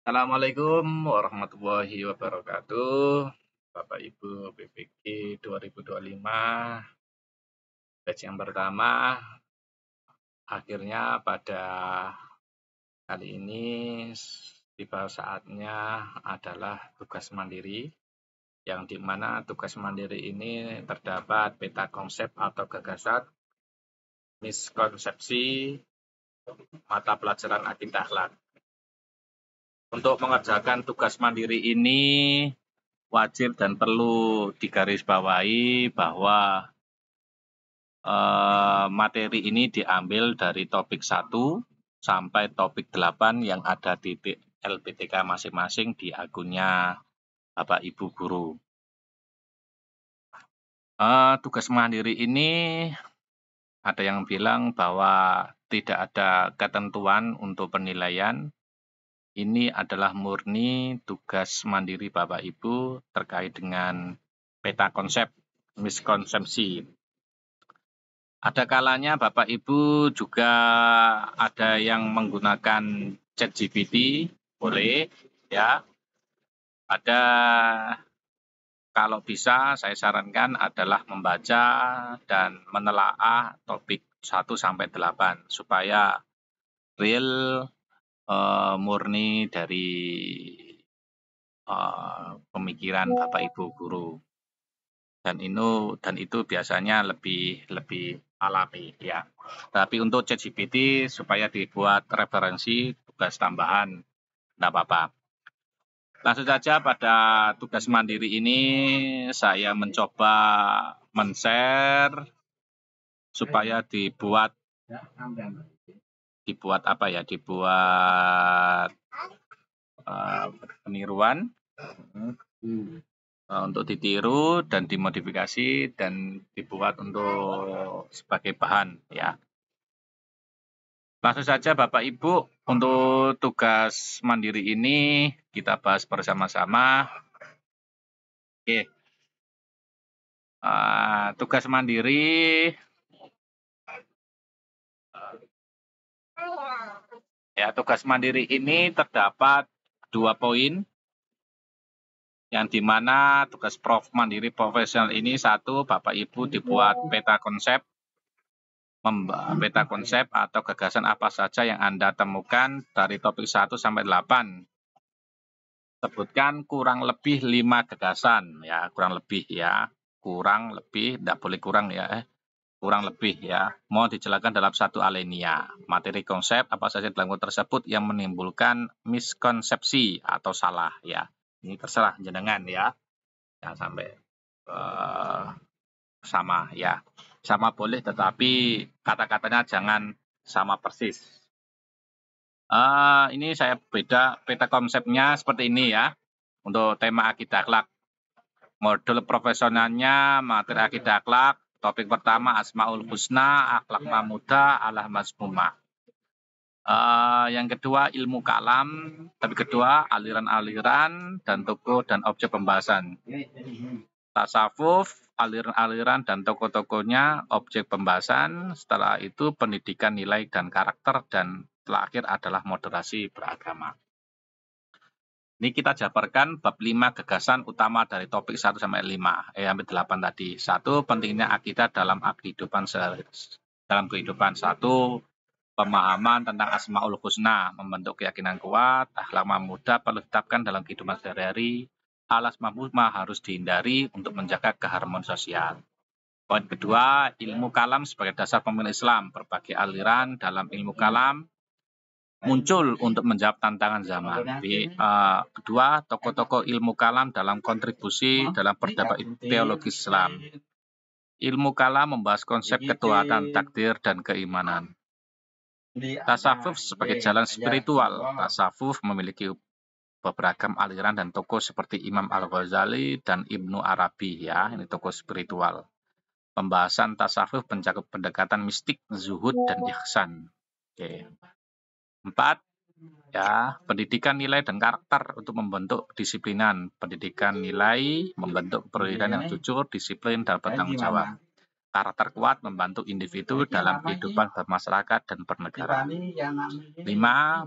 Assalamualaikum warahmatullahi wabarakatuh. Bapak Ibu PPG 2025, batch yang pertama. Akhirnya pada kali ini tiba saatnya adalah tugas mandiri, yang dimana tugas mandiri ini terdapat peta konsep atau gagasan, miskonsepsi, mata pelajaran akidah akhlak. Untuk mengerjakan tugas mandiri ini wajib dan perlu digarisbawahi bahwa materi ini diambil dari topik 1 sampai topik 8 yang ada di LPTK masing-masing di akunnya Bapak Ibu Guru. Tugas mandiri ini ada yang bilang bahwa tidak ada ketentuan untuk penilaian. Ini adalah murni tugas mandiri Bapak Ibu terkait dengan peta konsep miskonsepsi. Ada kalanya Bapak Ibu juga ada yang menggunakan ChatGPT, boleh ya. Ada, kalau bisa saya sarankan adalah membaca dan menelaah topik 1 sampai 8 supaya real murni dari pemikiran Bapak Ibu guru. Dan itu biasanya lebih alami ya. Tapi untuk ChatGPT supaya dibuat referensi tugas tambahan, tidak apa-apa. Langsung saja pada tugas mandiri ini saya mencoba men-share supaya dibuat apa ya? Dibuat peniruan untuk ditiru dan dimodifikasi dan dibuat untuk sebagai bahan ya. Langsung saja Bapak Ibu, untuk tugas mandiri ini kita bahas bersama-sama. Oke. Tugas mandiri ya, tugas mandiri ini terdapat 2 poin. Yang dimana tugas mandiri profesional ini, 1, Bapak Ibu dibuat peta konsep atau gagasan apa saja yang Anda temukan dari topik 1 sampai 8. Sebutkan kurang lebih 5 gagasan ya, kurang lebih, tidak boleh kurang ya, kurang lebih ya. Mohon dijelaskan dalam satu alinea. Materi konsep apa saja dalam tersebut yang menimbulkan miskonsepsi atau salah ya. Ini terserah jenengan ya. Jangan sampai sama ya. Sama boleh, tetapi kata-katanya jangan sama persis. Ini saya peta konsepnya seperti ini ya. Untuk tema akidah akhlak. Modul profesionalnya materi akidah akhlak. Topik pertama Asmaul Husna, akhlak mamudah, alah masmumah. Yang kedua ilmu kalam, topik kedua aliran-aliran dan tokoh dan objek pembahasan. Tasawuf, aliran-aliran dan tokoh-tokohnya, objek pembahasan. Setelah itu pendidikan nilai dan karakter, dan terakhir adalah moderasi beragama. Ini kita jabarkan bab 5 gagasan utama dari topik 1 sampai 5, sampai 8 tadi. 1, pentingnya akidah dalam kehidupan 1, pemahaman tentang Asmaul Husna, membentuk keyakinan kuat, akhlak mamudah perlu ditetapkan dalam kehidupan sehari-hari, alas mamumah harus dihindari untuk menjaga keharmonisan sosial. Poin kedua, ilmu kalam sebagai dasar pemikiran Islam. Berbagai aliran dalam ilmu kalam muncul untuk menjawab tantangan zaman. Kedua, tokoh-tokoh ilmu kalam dalam kontribusi dalam peradaban teologi Islam. Ilmu kalam membahas konsep ketuhanan, takdir, dan keimanan. Tasawuf sebagai jalan spiritual. Tasawuf memiliki beberapa aliran dan tokoh seperti Imam Al-Ghazali dan Ibnu Arabi ya, ini tokoh spiritual. Pembahasan tasawuf mencakup pendekatan mistik, zuhud, dan ihsan. Oke. 4, ya, pendidikan nilai dan karakter untuk membentuk kedisiplinan. Pendidikan nilai membentuk kepribadian yang jujur, disiplin, dan bertanggung jawab. Karakter kuat membantu individu dalam kehidupan bermasyarakat dan bernegara. 5.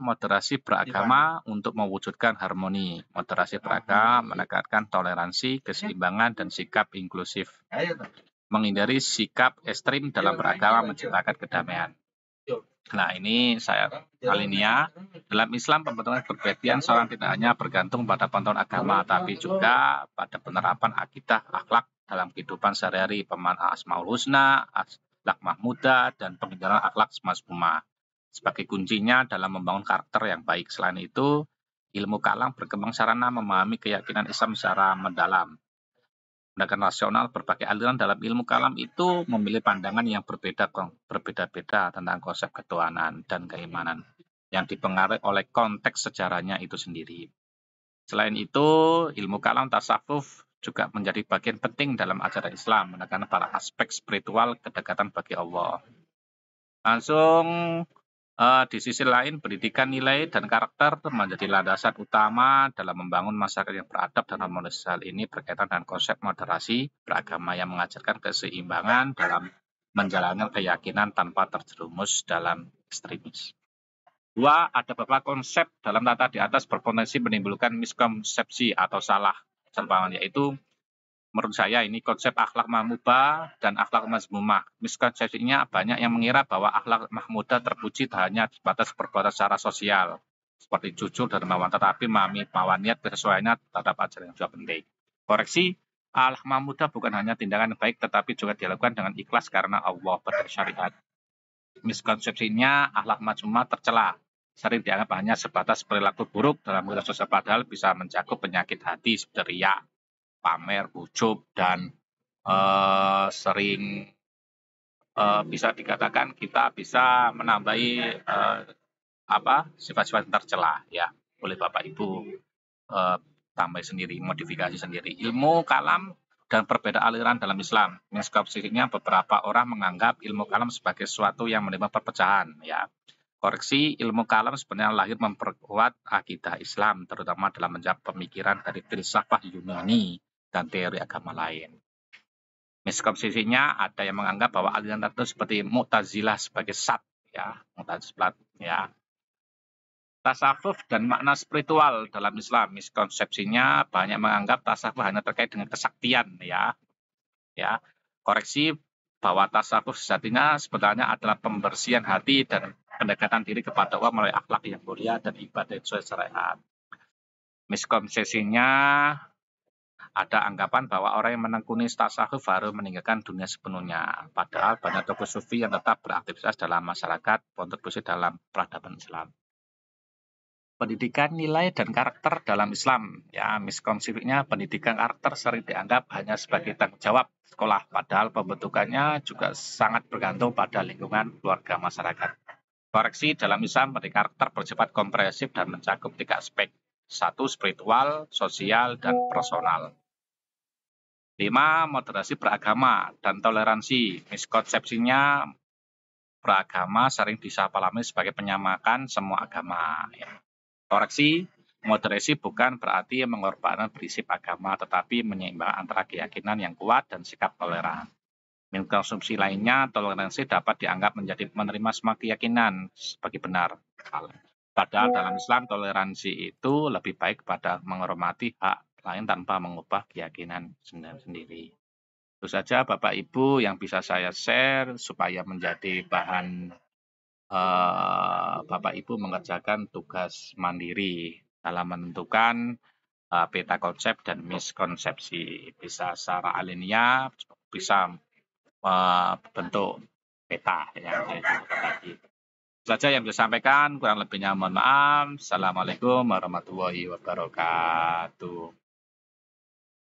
Moderasi beragama untuk mewujudkan harmoni. Moderasi beragama menekankan toleransi, keseimbangan, dan sikap inklusif. Menghindari sikap ekstrim dalam beragama menciptakan kedamaian. Nah, ini saya alinea. Dalam Islam, pembentukan kepribadian seorang tidak hanya bergantung pada pantauan agama, tapi juga pada penerapan akidah, akhlak dalam kehidupan sehari-hari, pemahaman Asmaul Husna, akhlak mahmudah, dan pengejaran akhlak semazmumah. Sebagai kuncinya dalam membangun karakter yang baik. Selain itu, ilmu kalam berkembang sarana memahami keyakinan Islam secara mendalam. Pendekatan rasional berbagai aliran dalam ilmu kalam itu memilih pandangan yang berbeda-beda tentang konsep ketuhanan dan keimanan yang dipengaruhi oleh konteks sejarahnya itu sendiri. Selain itu, ilmu kalam tasawuf juga menjadi bagian penting dalam ajaran Islam, menekankan pada aspek spiritual kedekatan bagi Allah. Langsung di sisi lain, pendidikan nilai dan karakter menjadi landasan utama dalam membangun masyarakat yang beradab dan harmonis. Hal ini berkaitan dengan konsep moderasi beragama yang mengajarkan keseimbangan dalam menjalankan keyakinan tanpa terjerumus dalam ekstremis. 2. Ada beberapa konsep dalam tata di atas berpotensi menimbulkan miskonsepsi atau salah pemahaman, yaitu menurut saya ini konsep akhlak mahmudah dan akhlak mazmumah. Miskonsepsinya banyak yang mengira bahwa akhlak mahmudah terpuji hanya sebatas perbuatan secara sosial, seperti jujur dan dermawan, tetapi memahami niat bersesuaiannya terhadap ajaran yang juga penting. Koreksi, akhlak mahmudah bukan hanya tindakan baik, tetapi juga dilakukan dengan ikhlas karena Allah bersyariat. Miskonsepsinya akhlak mazmumah tercela, sering dianggap hanya sebatas perilaku buruk dalam kehidupan sosial, padahal bisa mencakup penyakit hati seperti riya, pamer, ujub, dan sering bisa dikatakan kita bisa menambahi sifat-sifat tercela ya oleh Bapak Ibu, tambah sendiri, modifikasi sendiri. Ilmu kalam dan perbedaan aliran dalam Islam. Miskonsepsinya beberapa orang menganggap ilmu kalam sebagai sesuatu yang menimbulkan perpecahan ya. Koreksi, ilmu kalam sebenarnya lahir memperkuat akidah Islam, terutama dalam menjawab pemikiran dari filsafat Yunani dan teori agama lain. Miskonsepsinya ada yang menganggap bahwa aliran tertentu seperti Mu'tazilah sebagai sat, ya, Mu'tazilah, ya. Tasawuf dan makna spiritual dalam Islam. Miskonsepsinya banyak menganggap tasawuf hanya terkait dengan kesaktian, ya. Koreksi bahwa tasawuf sejatinya sebenarnya adalah pembersihan hati dan pendekatan diri kepada Allah melalui akhlak yang mulia dan ibadah sesuai syariat. Miskonsepsinya ada anggapan bahwa orang yang menekuni tasawuf harus meninggalkan dunia sepenuhnya. Padahal banyak tokoh sufi yang tetap beraktivitas dalam masyarakat, kontribusi dalam peradaban Islam. Pendidikan nilai dan karakter dalam Islam. Ya, miskonsepsinya pendidikan karakter sering dianggap hanya sebagai tanggung jawab sekolah, padahal pembentukannya juga sangat bergantung pada lingkungan keluarga masyarakat. Koreksi, dalam Islam pendidikan karakter bersifat komprehensif dan mencakup 3 aspek. 1. Spiritual, sosial, dan personal. 5. Moderasi beragama dan toleransi. Miskonsepsinya beragama sering disapalami sebagai penyamakan semua agama. Ya. Koreksi, moderasi bukan berarti mengorbankan prinsip agama, tetapi menyeimbangkan antara keyakinan yang kuat dan sikap toleran. Miskonsepsi lainnya, toleransi dapat dianggap menjadi menerima semua keyakinan sebagai benar. Padahal dalam Islam, toleransi itu lebih baik pada menghormati hak lain tanpa mengubah keyakinan sendiri. Itu saja Bapak Ibu yang bisa saya share supaya menjadi bahan Bapak Ibu mengerjakan tugas mandiri dalam menentukan peta konsep dan miskonsepsi. Bisa secara alinea, bisa bentuk peta yang tadi. Saja yang bisa sampaikan, kurang lebihnya mohon maaf. Assalamualaikum warahmatullahi wabarakatuh.